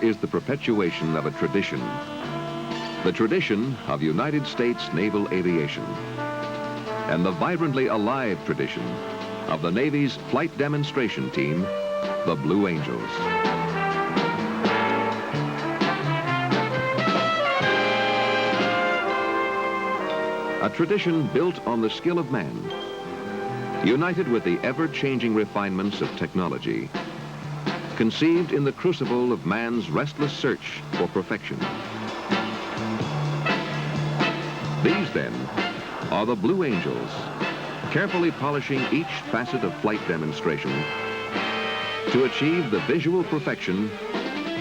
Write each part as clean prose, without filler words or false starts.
is the perpetuation of a tradition. The tradition of United States naval aviation. And the vibrantly alive tradition of the Navy's flight demonstration team, the Blue Angels. A tradition built on the skill of man, united with the ever-changing refinements of technology, conceived in the crucible of man's restless search for perfection. These, then, are the Blue Angels, carefully polishing each facet of flight demonstration to achieve the visual perfection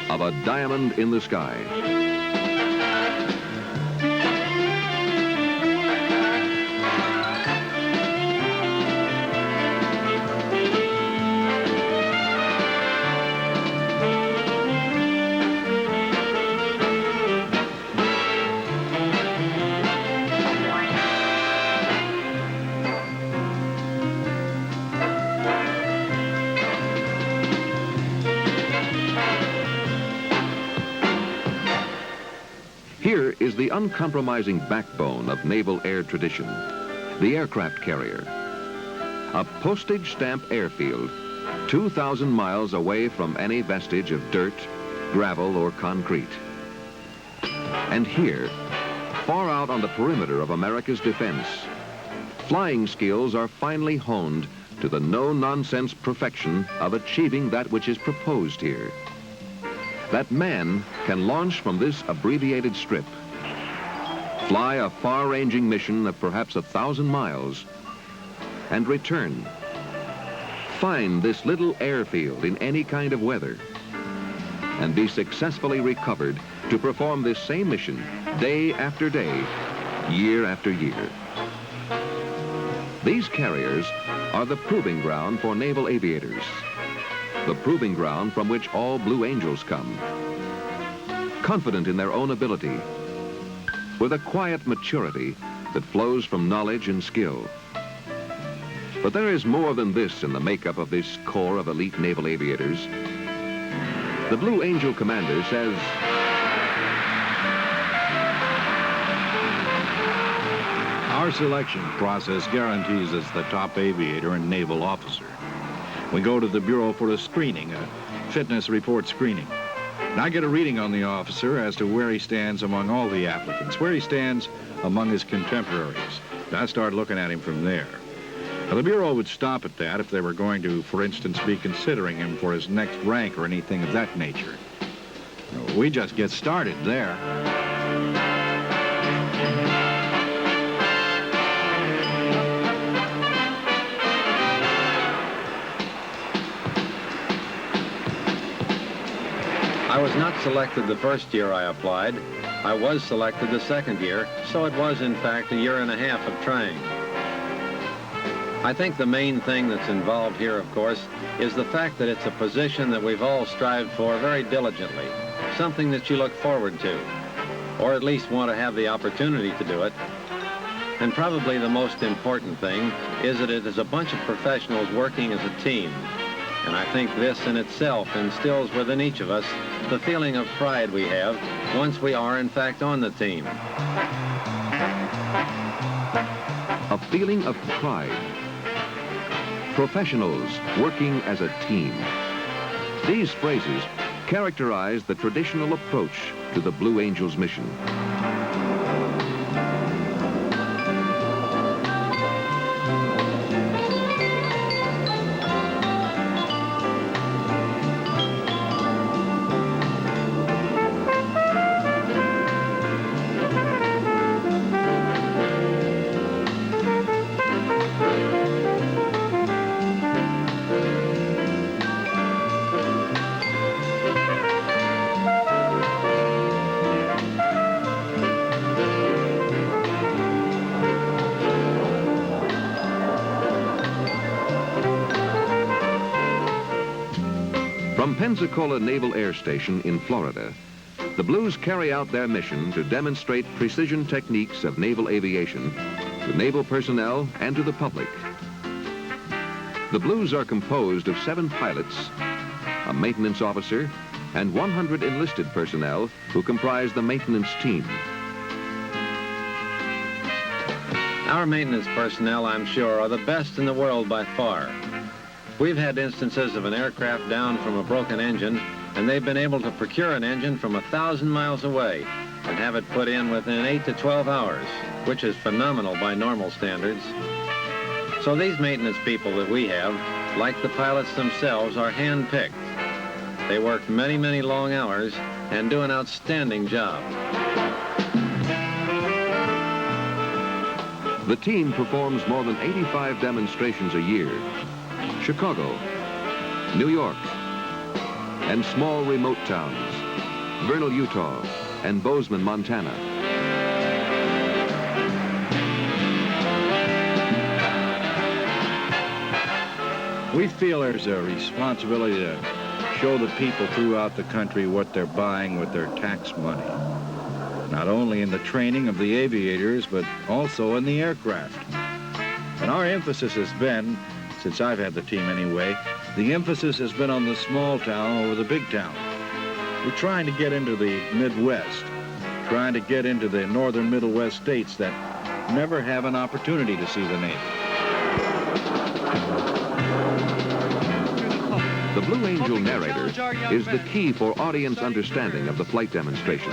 of a diamond in the sky. Here is the uncompromising backbone of naval air tradition, the aircraft carrier. A postage stamp airfield 2,000 miles away from any vestige of dirt, gravel, or concrete. And here, far out on the perimeter of America's defense, flying skills are finely honed to the no-nonsense perfection of achieving that which is proposed here. That man can launch from this abbreviated strip, fly a far-ranging mission of perhaps 1,000 miles, and return. Find this little airfield in any kind of weather, and be successfully recovered to perform this same mission day after day, year after year. These carriers are the proving ground for naval aviators, the proving ground from which all Blue Angels come. Confident in their own ability, with a quiet maturity that flows from knowledge and skill. But there is more than this in the makeup of this corps of elite naval aviators. The Blue Angel commander says, our selection process guarantees us the top aviator and naval officer. We go to the Bureau for a screening, a fitness report screening. And I get a reading on the officer as to where he stands among all the applicants, where he stands among his contemporaries. And I start looking at him from there. Now, the Bureau would stop at that if they were going to, for instance, be considering him for his next rank or anything of that nature. We just get started there. I was not selected the first year I applied. I was selected the second year, so it was, in fact, a year and a half of trying. I think the main thing that's involved here, of course, is the fact that it's a position that we've all strived for very diligently, something that you look forward to, or at least want to have the opportunity to do it. And probably the most important thing is that it is a bunch of professionals working as a team. And I think this in itself instills within each of us the feeling of pride we have once we are, in fact, on the team. a feeling of pride. Professionals working as a team. These phrases characterize the traditional approach to the Blue Angels mission. From Pensacola Naval Air Station in Florida, the Blues carry out their mission to demonstrate precision techniques of naval aviation to naval personnel and to the public. The Blues are composed of 7 pilots, a maintenance officer, and 100 enlisted personnel who comprise the maintenance team. Our maintenance personnel, I'm sure, are the best in the world by far. We've had instances of an aircraft down from a broken engine, and they've been able to procure an engine from 1,000 miles away and have it put in within 8 to 12 hours, which is phenomenal by normal standards. So these maintenance people that we have, like the pilots themselves, are hand-picked. They work many, many long hours and do an outstanding job. The team performs more than 85 demonstrations a year. Chicago, New York, and small remote towns, Vernal, Utah, and Bozeman, Montana. We feel there's a responsibility to show the people throughout the country what they're buying with their tax money. Not only in the training of the aviators, but also in the aircraft. And our emphasis has been, since I've had the team anyway, the emphasis has been on the small town over the big town. We're trying to get into the Midwest, trying to get into the northern Middle West states that never have an opportunity to see the Navy. The Blue Angel narrator is the key for audience understanding of the flight demonstration.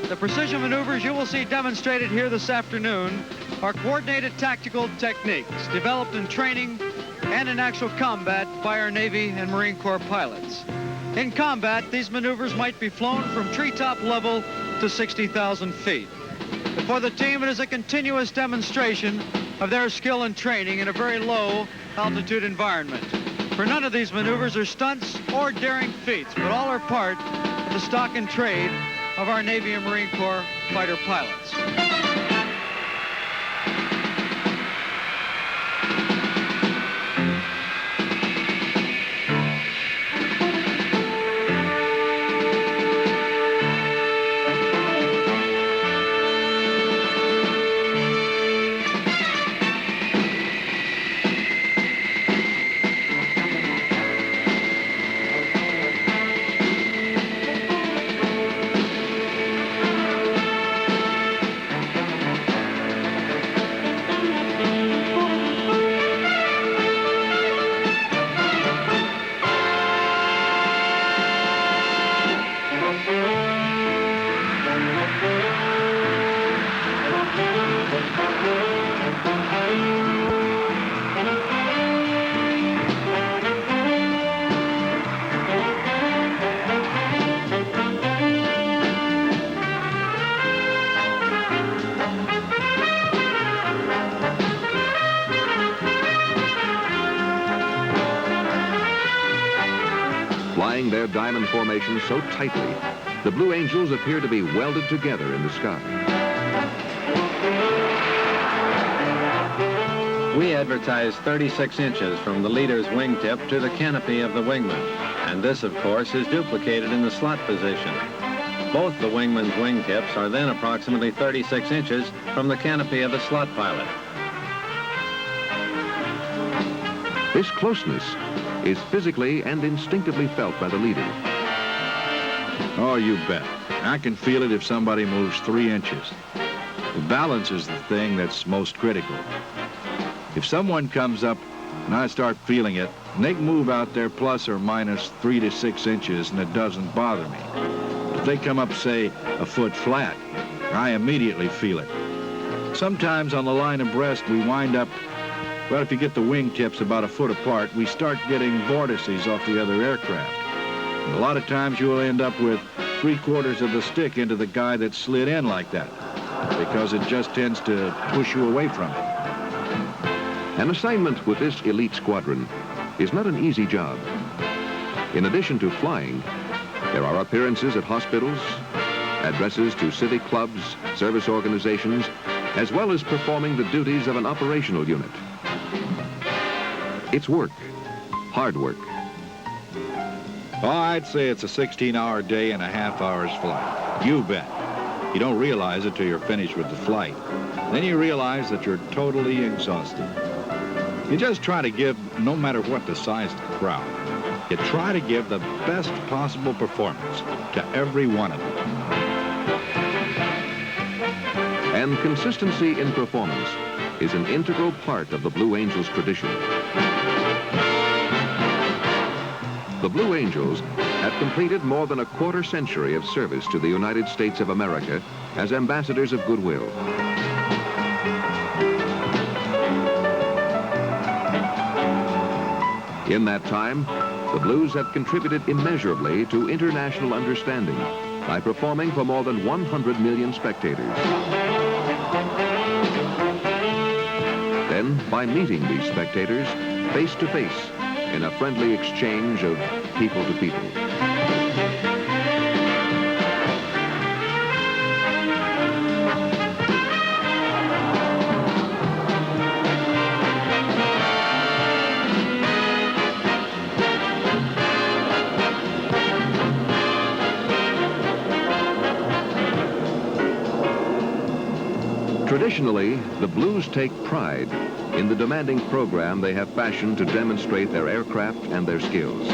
The precision maneuvers you will see demonstrated here this afternoon are coordinated tactical techniques developed in training and in actual combat by our Navy and Marine Corps pilots. In combat, these maneuvers might be flown from treetop level to 60,000 feet. But for the team, it is a continuous demonstration of their skill and training in a very low altitude environment. For none of these maneuvers are stunts or daring feats, but all are part of the stock and trade of our Navy and Marine Corps fighter pilots. Flying their diamond formation so tightly, the Blue Angels appear to be welded together in the sky. We advertise 36 inches from the leader's wingtip to the canopy of the wingman, and this, of course, is duplicated in the slot position. Both the wingman's wingtips are then approximately 36 inches from the canopy of the slot pilot. This closeness is physically and instinctively felt by the leader. Oh, you bet. I can feel it if somebody moves 3 inches. The balance is the thing that's most critical. If someone comes up and I start feeling it, and they can move out there plus or minus 3 to 6 inches and it doesn't bother me. If they come up, say, a foot flat, I immediately feel it. Sometimes on the line abreast, we wind up, well, if you get the wingtips about a foot apart, we start getting vortices off the other aircraft. And a lot of times you'll end up with 3/4 of the stick into the guy that slid in like that, because it just tends to push you away from it. An assignment with this elite squadron is not an easy job. In addition to flying, there are appearances at hospitals, addresses to civic clubs, service organizations, as well as performing the duties of an operational unit. It's work, hard work. Oh, I'd say it's a 16-hour day and a half hour's flight. You bet. You don't realize it till you're finished with the flight. Then you realize that you're totally exhausted. You just try to give, no matter what the size of the crowd, You try to give the best possible performance to every one of them. And consistency in performance is an integral part of the Blue Angels tradition. The Blue Angels have completed more than a quarter century of service to the United States of America as ambassadors of goodwill. In that time, the Blues have contributed immeasurably to international understanding by performing for more than 100 million spectators. Then, by meeting these spectators face to face in a friendly exchange of people to people. Traditionally, the Blues take pride in the demanding program they have fashioned to demonstrate their aircraft and their skills.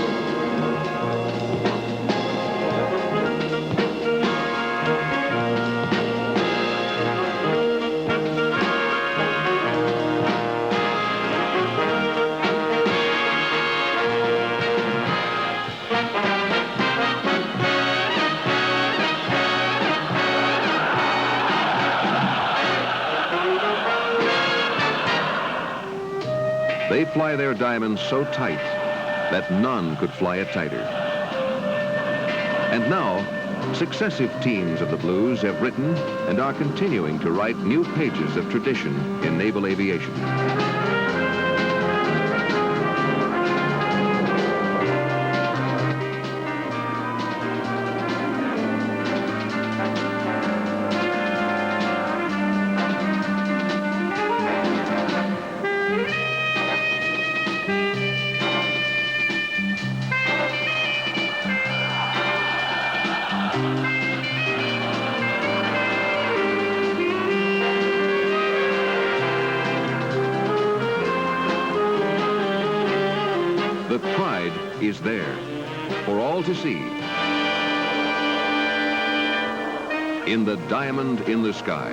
They fly their diamonds so tight that none could fly it tighter. And now, successive teams of the Blues have written and are continuing to write new pages of tradition in naval aviation. The pride is there for all to see in the diamond in the sky.